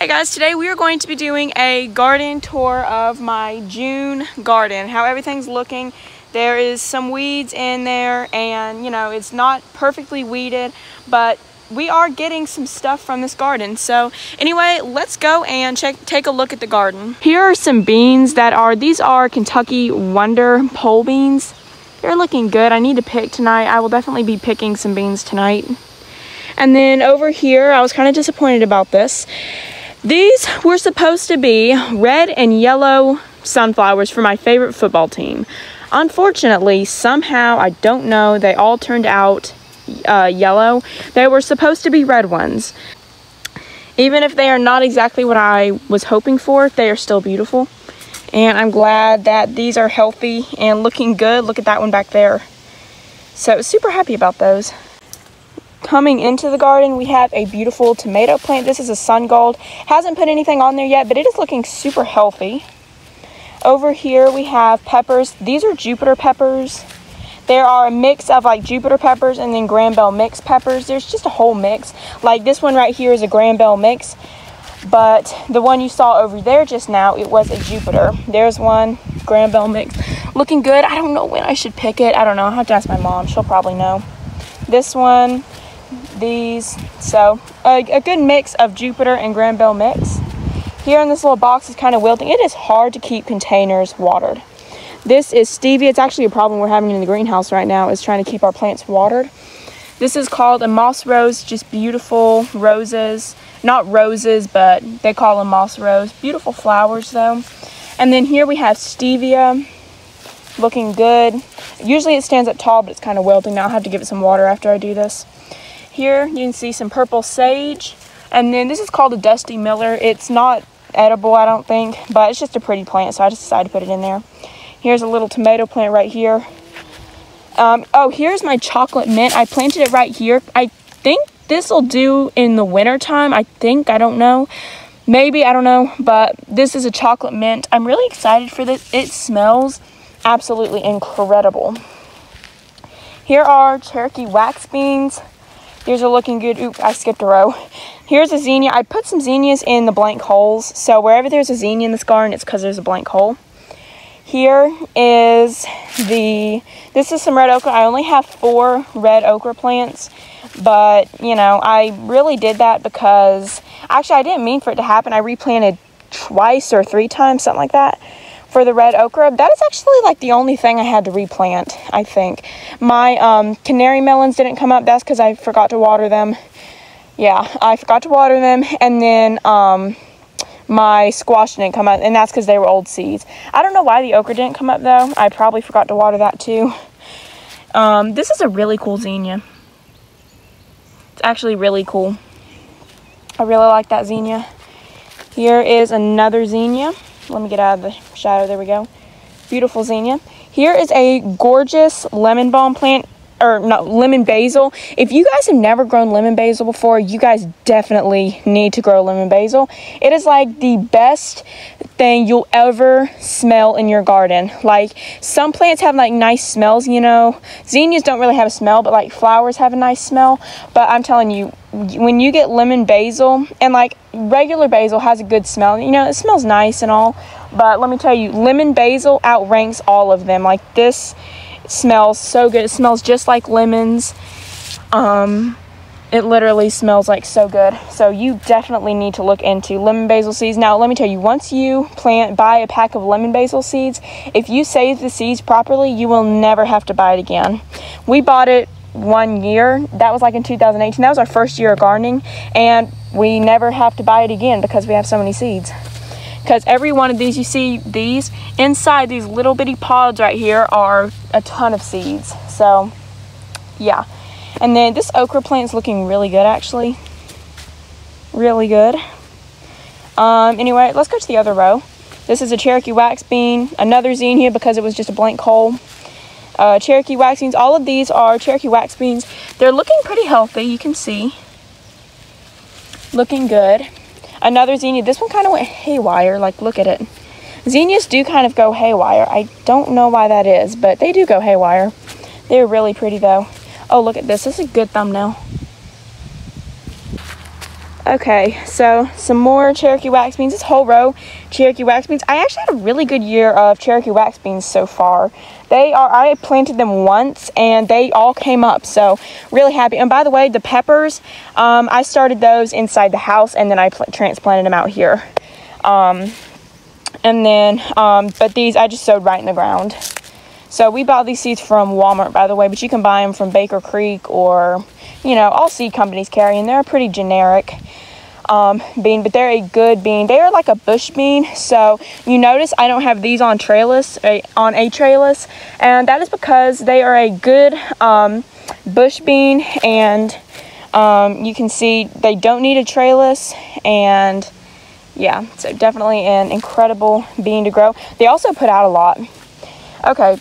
Alright guys, today we are going to be doing a garden tour of my June garden, how everything's looking. There is some weeds in there and you know, it's not perfectly weeded, but we are getting some stuff from this garden. So anyway, let's go and take a look at the garden. Here are some beans these are Kentucky Wonder pole beans. They're looking good. I need to pick tonight. I will definitely be picking some beans tonight. And then over here, I was kind of disappointed about this. These were supposed to be red and yellow sunflowers for my favorite football team. Unfortunately, somehow, I don't know, they all turned out yellow. They were supposed to be red ones. Even if they are not exactly what I was hoping for, they are still beautiful. And I'm glad that these are healthy and looking good. Look at that one back there. So super happy about those. Coming into the garden, we have a beautiful tomato plant. This is a sun gold. Hasn't put anything on there yet, but it is looking super healthy. Over here we have peppers. These are Jupiter peppers. There are a mix of like Jupiter peppers and then Granville mix peppers. There's just a whole mix. Like this one right here is a Granville mix, but the one you saw over there just now, it was a Jupiter. There's one Granville mix. Looking good. I don't know when I should pick it. I don't know. I'll have to ask my mom. She'll probably know. This one, these, so a good mix of Jupiter and Granville mix. Here in this little box is kind of wilting. It is hard to keep containers watered. This is stevia. It's actually a problem we're having in the greenhouse right now, is trying to keep our plants watered. This is called a moss rose, just beautiful roses. Not roses, but they call them moss rose. Beautiful flowers though. And then here we have stevia, looking good. Usually it stands up tall, but it's kind of wilting now. I'll have to give it some water after I do this. Here you can see some purple sage, and then this is called a Dusty Miller. It's not edible, I don't think, but it's just a pretty plant, so I just decided to put it in there. Here's a little tomato plant right here. Oh, here's my chocolate mint. I planted it right here. I think this will do in the winter time. I don't know. Maybe, I don't know, but this is a chocolate mint. I'm really excited for this. It smells absolutely incredible. Here are Cherokee wax beans. These are looking good. Oop, I skipped a row. Here's a zinnia. I put some zinnias in the blank holes. So wherever there's a zinnia in this garden, it's because there's a blank hole. Here is this is some red okra. I only have 4 red okra plants. But, you know, I really did that because, actually I didn't mean for it to happen. I replanted twice or 3 times, something like that, for the red okra. That is actually like the only thing I had to replant, I think. My canary melons didn't come up. That's because I forgot to water them. Yeah, I forgot to water them. And then my squash didn't come up, and that's because they were old seeds. I don't know why the okra didn't come up though. I probably forgot to water that too. This is a really cool zinnia. It's actually really cool. I really like that zinnia. Here is another zinnia. Let me get out of the shadow. There we go. Beautiful zinnia. Here is a gorgeous lemon balm plant, or no, lemon basil. If you guys have never grown lemon basil before, you guys definitely need to grow lemon basil. It is like the best thing you'll ever smell in your garden. Like, some plants have like nice smells, you know. Zinnias don't really have a smell, but like flowers have a nice smell. But I'm telling you, when you get lemon basil, and like regular basil has a good smell, you know, it smells nice and all, but let me tell you, lemon basil outranks all of them. Like, this smells so good. It smells just like lemons. It literally smells like so good. So you definitely need to look into lemon basil seeds. Now let me tell you, once you buy a pack of lemon basil seeds, if you save the seeds properly, you will never have to buy it again. We bought it 1 year. That was like in 2018. That was our first year of gardening, and we never have to buy it again because we have so many seeds. Because every one of these, you see these inside these little bitty pods right here are a ton of seeds. So yeah. And then this okra plant is looking really good, actually. Really good. Anyway, let's go to the other row. This is a Cherokee wax bean, another zinnia because it was just a blank hole. Cherokee wax beans. All of these are Cherokee wax beans. They're looking pretty healthy, you can see. Looking good. Another zinnia. This one kind of went haywire. Like, look at it. Zinnias do kind of go haywire. I don't know why that is, but they do go haywire. They're really pretty though. Oh, look at this. This is a good thumbnail. Okay, so some more Cherokee wax beans. This whole row, Cherokee wax beans. I actually had a really good year of Cherokee wax beans so far. I planted them once and they all came up, so really happy. And by the way, the peppers, I started those inside the house and then I transplanted them out here. But these I just sowed right in the ground. So we bought these seeds from Walmart, by the way, but you can buy them from Baker Creek or, you know, all seed companies carry, and they're a pretty generic bean, but they're a good bean. They are like a bush bean. So you notice I don't have these on a trellis, and that is because they are a good bush bean, and you can see they don't need a trellis, and yeah, so definitely an incredible bean to grow. They also put out a lot. Okay,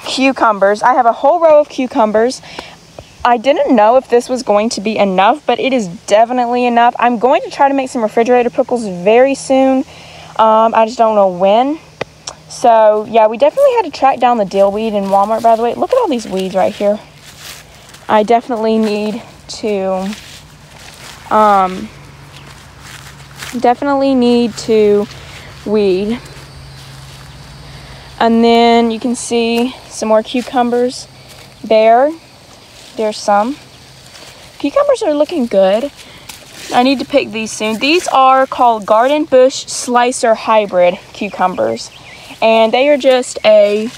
cucumbers. I have a whole row of cucumbers. I didn't know if this was going to be enough, but it is definitely enough. I'm going to try to make some refrigerator pickles very soon. I just don't know when. So yeah, we definitely had to track down the dill weed in Walmart, by the way. Look at all these weeds right here. I definitely need to weed. And then you can see some more cucumbers there. There's some. Cucumbers are looking good. I need to pick these soon. These are called Garden Bush Slicer Hybrid cucumbers. And they are just a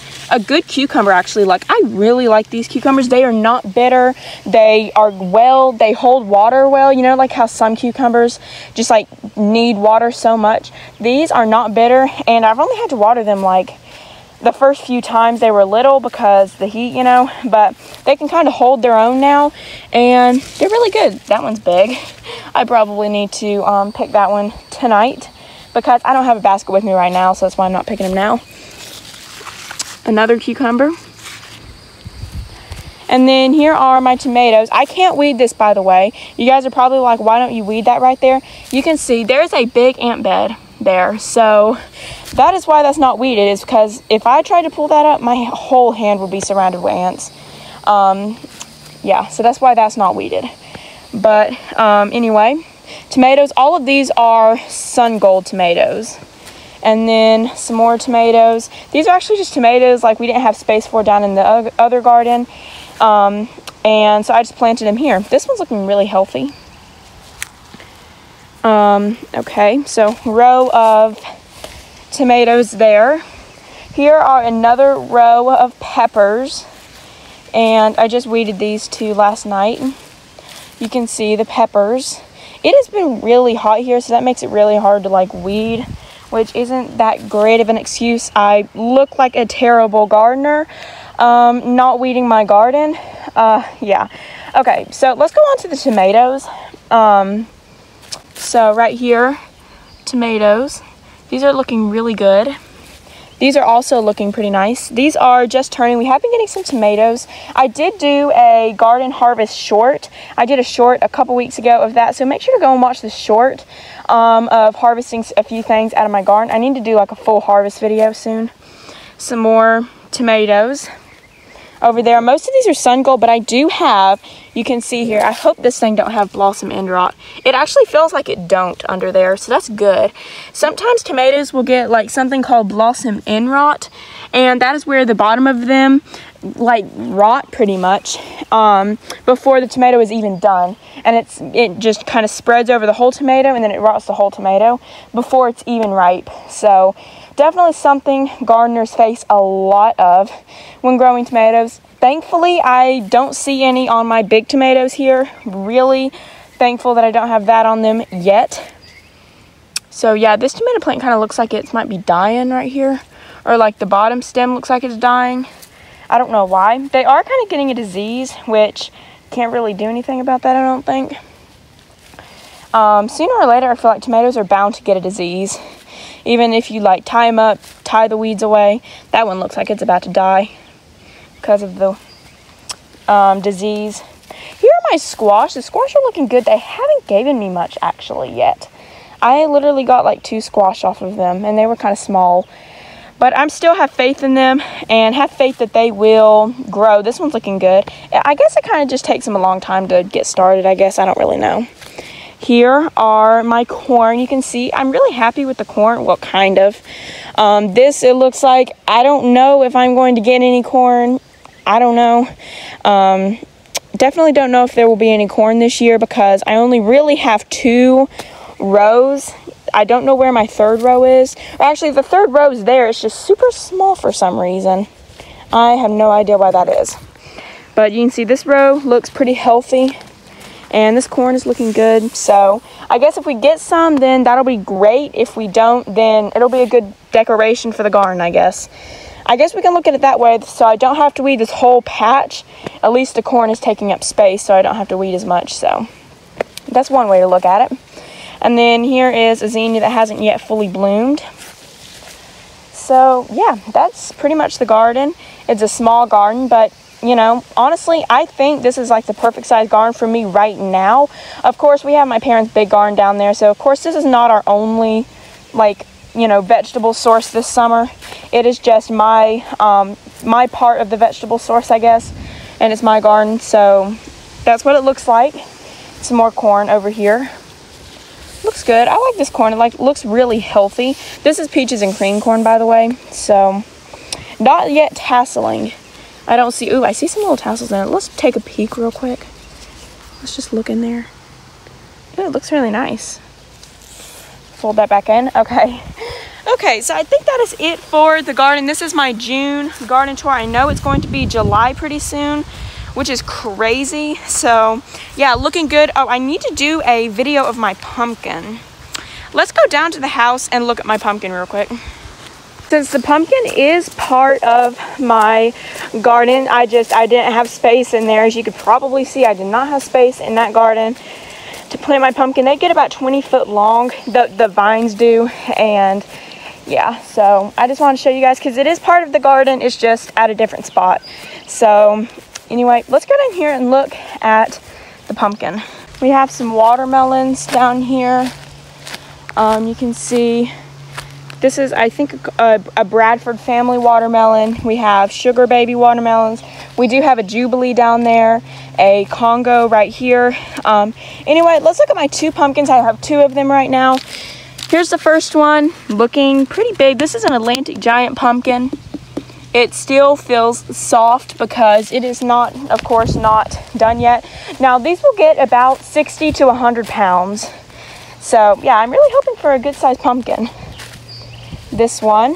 good cucumber, actually. Like, I really like these cucumbers. They are not bitter. They hold water well. You know, like how some cucumbers just like need water so much. These are not bitter, and I've only had to water them like the first few times they were little because the heat, you know, but they can kind of hold their own now, and they're really good. That one's big. I probably need to pick that one tonight because I don't have a basket with me right now, so that's why I'm not picking them now. Another cucumber. And then here are my tomatoes. I can't weed this, by the way. You guys are probably like, why don't you weed that right there? You can see there's a big ant bed there, so that is why that's not weeded, is because if I tried to pull that up, my whole hand would be surrounded with ants. Yeah, so that's why that's not weeded. But anyway, tomatoes, all of these are Sun Gold tomatoes. And then some more tomatoes. These are actually just tomatoes like we didn't have space for down in the other garden, and so I just planted them here. This one's looking really healthy. Okay, so row of tomatoes there. Here are another row of peppers, and I just weeded these two last night. You can see the peppers. It has been really hot here, so that makes it really hard to like weed, which isn't that great of an excuse. I look like a terrible gardener, not weeding my garden. Yeah. Okay, so let's go on to the tomatoes. So right here, tomatoes. These are looking really good. These are also looking pretty nice. These are just turning. We have been getting some tomatoes. I did do a garden harvest short. I did a short a couple weeks ago of that, so make sure to go and watch the short of harvesting a few things out of my garden. I need to do like a full harvest video soon. Some more tomatoes over there. Most of these are Sun Gold, but I do have, you can see here, I hope this thing don't have blossom end rot. It actually feels like it don't under there, so that's good. Sometimes tomatoes will get like something called blossom end rot, and that is where the bottom of them like rot pretty much before the tomato is even done, and it just kind of spreads over the whole tomato, and then it rots the whole tomato before it's even ripe. So definitely something gardeners face a lot of when growing tomatoes. Thankfully, I don't see any on my big tomatoes here. Really thankful that I don't have that on them yet. So yeah, this tomato plant kind of looks like it might be dying right here, or like the bottom stem looks like it's dying. I don't know why. They are kind of getting a disease, which can't really do anything about that, I don't think. Sooner or later, I feel like tomatoes are bound to get a disease. Even if you like tie them up, tie the weeds away. That one looks like it's about to die because of the disease. Here are my squash. The squash are looking good. They haven't given me much actually yet. I literally got like 2 squash off of them, and they were kind of small. But I still have faith in them and have faith that they will grow. This one's looking good. I guess it kind of just takes them a long time to get started, I guess. I don't really know. here are my corn. You can see I'm really happy with the corn. Well, kind of. This, it looks like, I don't know if I'm going to get any corn. I don't know. Definitely don't know if there will be any corn this year because I only really have 2 rows. I don't know where my 3rd row is. Or actually, the 3rd row is there. It's just super small for some reason. I have no idea why that is. But you can see this row looks pretty healthy. And this corn is looking good. So I guess if we get some, then that'll be great. If we don't, then it'll be a good decoration for the garden, I guess. I guess we can look at it that way, so I don't have to weed this whole patch. At least the corn is taking up space, so I don't have to weed as much. So that's one way to look at it. And then here is a zinnia that hasn't yet fully bloomed. So yeah, that's pretty much the garden. It's a small garden, but you know, honestly, I think this is like the perfect size garden for me right now. Of course, we have my parents' big garden down there. So, of course, this is not our only, like, you know, vegetable source this summer. It is just my my part of the vegetable source, I guess. And it's my garden. So, that's what it looks like. Some more corn over here. Looks good. I like this corn. It looks really healthy. This is peaches and cream corn, by the way. So, not yet tasseling. I don't see, ooh, I see some little tassels in it. Let's take a peek real quick. Let's just look in there. Ooh, it looks really nice. Fold that back in, okay. Okay, so I think that is it for the garden. This is my June garden tour. I know it's going to be July pretty soon, which is crazy. So, yeah, looking good. Oh, I need to do a video of my pumpkin. Let's go down to the house and look at my pumpkin real quick. Since the pumpkin is part of my garden, I didn't have space in there. As you could probably see, I did not have space in that garden to plant my pumpkin. They get about 20 foot long, the vines do, and yeah, so I just want to show you guys because it is part of the garden. It's just at a different spot. So anyway, let's go down here and look at the pumpkin. We have some watermelons down here. You can see this is, I think, a Bradford family watermelon. We have sugar baby watermelons. We do have a Jubilee down there, a Congo right here. Anyway, let's look at my 2 pumpkins. I have 2 of them right now. Here's the first one, looking pretty big. This is an Atlantic giant pumpkin. It still feels soft because it is not, of course, not done yet. Now, these will get about 60 to 100 pounds. So, yeah, I'm really hoping for a good-sized pumpkin. This one,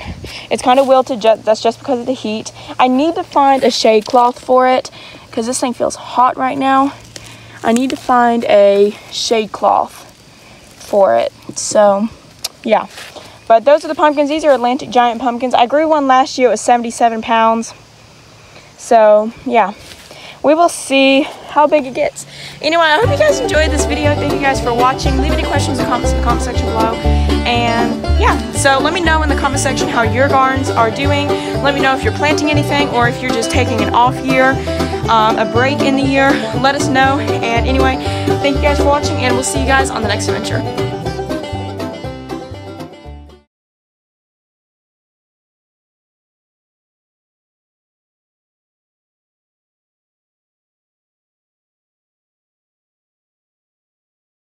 it's kind of wilted, that's just because of the heat. I need to find a shade cloth for it because this thing feels hot right now. I need to find a shade cloth for it. So, yeah. But those are the pumpkins. These are Atlantic giant pumpkins. I grew one last year. It was 77 pounds. So, yeah. We will see how big it gets. Anyway, I hope you guys enjoyed this video. Thank you guys for watching. Leave any questions or comments in the comment section below. And yeah, so let me know in the comment section how your gardens are doing. Let me know if you're planting anything or if you're just taking an off year, a break in the year. Let us know. And anyway, thank you guys for watching and we'll see you guys on the next adventure.